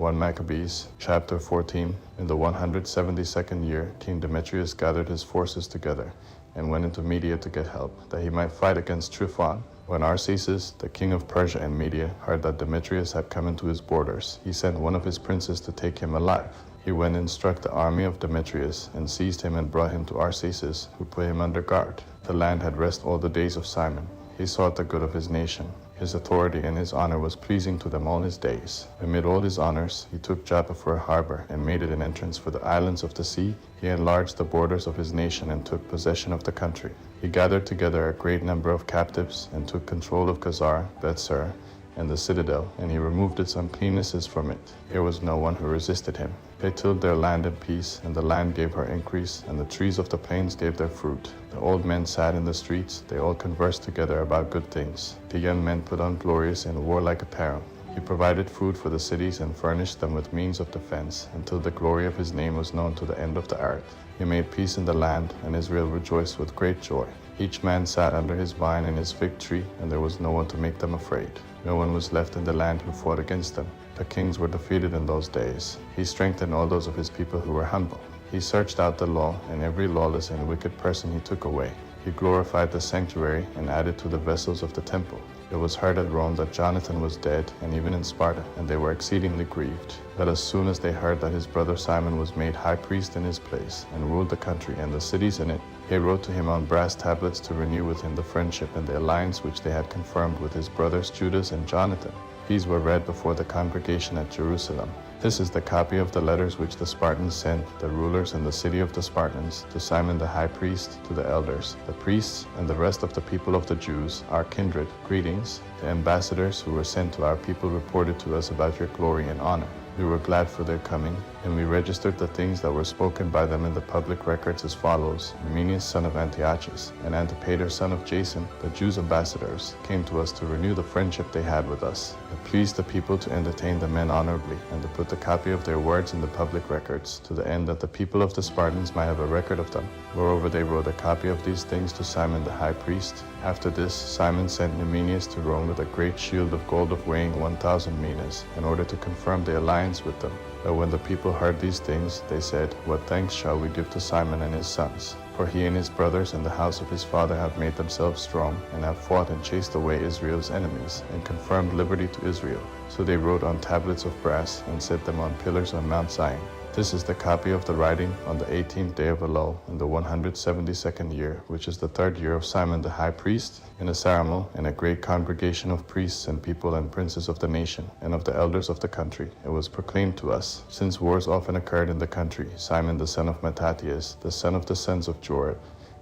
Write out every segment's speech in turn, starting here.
1 Maccabees, chapter 14. In the 172nd year, King Demetrius gathered his forces together and went into Media to get help, that he might fight against Tryphon. When Arsaces, the king of Persia and Media, heard that Demetrius had come into his borders, he sent one of his princes to take him alive. He went and struck the army of Demetrius, and seized him and brought him to Arsaces, who put him under guard. The land had rest all the days of Simon. He sought the good of his nation. His authority and his honor was pleasing to them all his days. Amid all his honors, he took Joppa for a harbor, and made it an entrance for the islands of the sea. He enlarged the borders of his nation, and took possession of the country. He gathered together a great number of captives, and took control of Gazar, Bethsur, and the citadel, and he removed its uncleannesses from it. There was no one who resisted him. They tilled their land in peace, and the land gave her increase, and the trees of the plains gave their fruit. The old men sat in the streets, they all conversed together about good things. The young men put on glorious and warlike apparel. He provided food for the cities and furnished them with means of defense, until the glory of his name was known to the end of the earth. He made peace in the land, and Israel rejoiced with great joy. Each man sat under his vine and his fig tree, and there was no one to make them afraid. No one was left in the land who fought against them. The kings were defeated in those days. He strengthened all those of his people who were humble. He searched out the law, and every lawless and wicked person he took away. He glorified the sanctuary, and added to the vessels of the temple. It was heard at Rome that Jonathan was dead, and even in Sparta, and they were exceedingly grieved. But as soon as they heard that his brother Simon was made high priest in his place, and ruled the country and the cities in it, they wrote to him on brass tablets to renew with him the friendship and the alliance which they had confirmed with his brothers Judas and Jonathan. These were read before the congregation at Jerusalem. This is the copy of the letters which the Spartans sent, the rulers in the city of the Spartans, to Simon the high priest, to the elders, the priests, and the rest of the people of the Jews, our kindred. Greetings. The ambassadors who were sent to our people reported to us about your glory and honor. We were glad for their coming, and we registered the things that were spoken by them in the public records as follows. Numenius son of Antiochus, and Antipater son of Jason, the Jews' ambassadors, came to us to renew the friendship they had with us. It pleased the people to entertain the men honorably, and to put the copy of their words in the public records, to the end that the people of the Spartans might have a record of them. Moreover, they wrote a copy of these things to Simon the high priest. After this, Simon sent Numenius to Rome with a great shield of gold of weighing 1,000 minas, in order to confirm the alliance with them. But when the people heard these things, they said, "What thanks shall we give to Simon and his sons? For he and his brothers and the house of his father have made themselves strong, and have fought and chased away Israel's enemies, and confirmed liberty to Israel." So they wrote on tablets of brass, and set them on pillars on Mount Zion. This is the copy of the writing on the 18th day of Elul, in the 172nd year, which is the 3rd year of Simon the high priest, in a ceremony, and a great congregation of priests and people and princes of the nation, and of the elders of the country. It was proclaimed to us, since wars often occurred in the country, Simon the son of Mattathias, the son of the sons of Joab,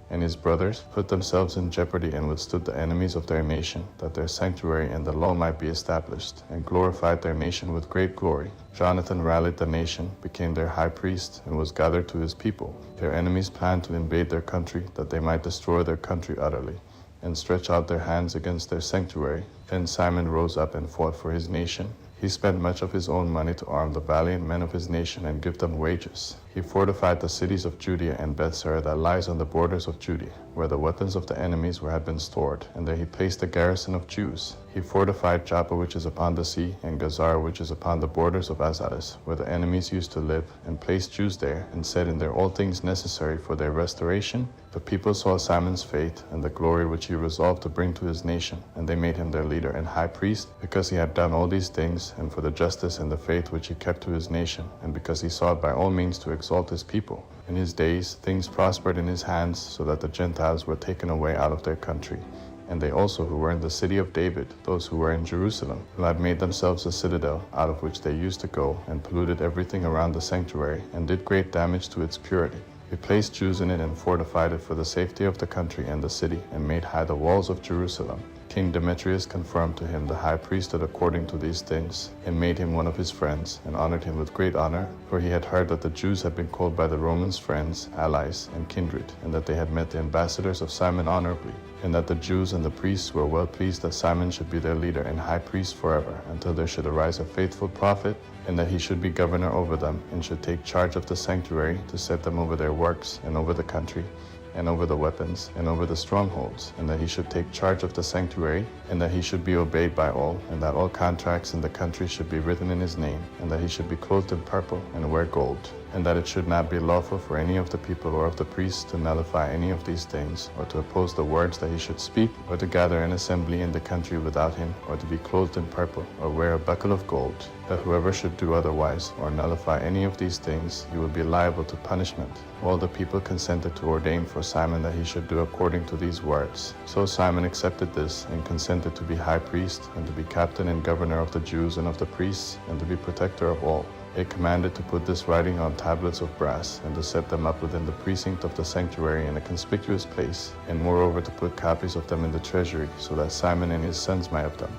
and his brothers put themselves in jeopardy and withstood the enemies of their nation, that their sanctuary and the law might be established, and glorified their nation with great glory. Jonathan rallied the nation, became their high priest, and was gathered to his people. Their enemies planned to invade their country, that they might destroy their country utterly, and stretch out their hands against their sanctuary. Then Simon rose up and fought for his nation. He spent much of his own money to arm the valiant men of his nation and give them wages. He fortified the cities of Judea and Bethsur that lies on the borders of Judea, where the weapons of the enemies had been stored, and there he placed a garrison of Jews. He fortified Joppa, which is upon the sea, and Gazar, which is upon the borders of Azalis, where the enemies used to live, and placed Jews there, and set in there all things necessary for their restoration. The people saw Simon's faith, and the glory which he resolved to bring to his nation, and they made him their leader and high priest, because he had done all these things, and for the justice and the faith which he kept to his nation, and because he sought by all means to exalt his people. In his days things prospered in his hands, so that the Gentiles were taken away out of their country. And they also who were in the city of David, those who were in Jerusalem, who had made themselves a citadel, out of which they used to go, and polluted everything around the sanctuary, and did great damage to its purity. He placed Jews in it and fortified it for the safety of the country and the city, and made high the walls of Jerusalem. King Demetrius confirmed to him the high priesthood according to these things, and made him one of his friends, and honored him with great honor, for he had heard that the Jews had been called by the Romans friends, allies, and kindred, and that they had met the ambassadors of Simon honorably, and that the Jews and the priests were well pleased that Simon should be their leader and high priest forever, until there should arise a faithful prophet, and that he should be governor over them, and should take charge of the sanctuary, to set them over their works and over the country, and over the weapons, and over the strongholds, and that he should take charge of the sanctuary, and that he should be obeyed by all, and that all contracts in the country should be written in his name, and that he should be clothed in purple and wear gold, and that it should not be lawful for any of the people or of the priests to nullify any of these things, or to oppose the words that he should speak, or to gather an assembly in the country without him, or to be clothed in purple, or wear a buckle of gold, that whoever should do otherwise, or nullify any of these things, he would be liable to punishment. All the people consented to ordain for Simon that he should do according to these words. So Simon accepted this, and consented to be high priest, and to be captain and governor of the Jews and of the priests, and to be protector of all. It commanded to put this writing on tablets of brass, and to set them up within the precinct of the sanctuary in a conspicuous place, and moreover to put copies of them in the treasury, so that Simon and his sons might have them.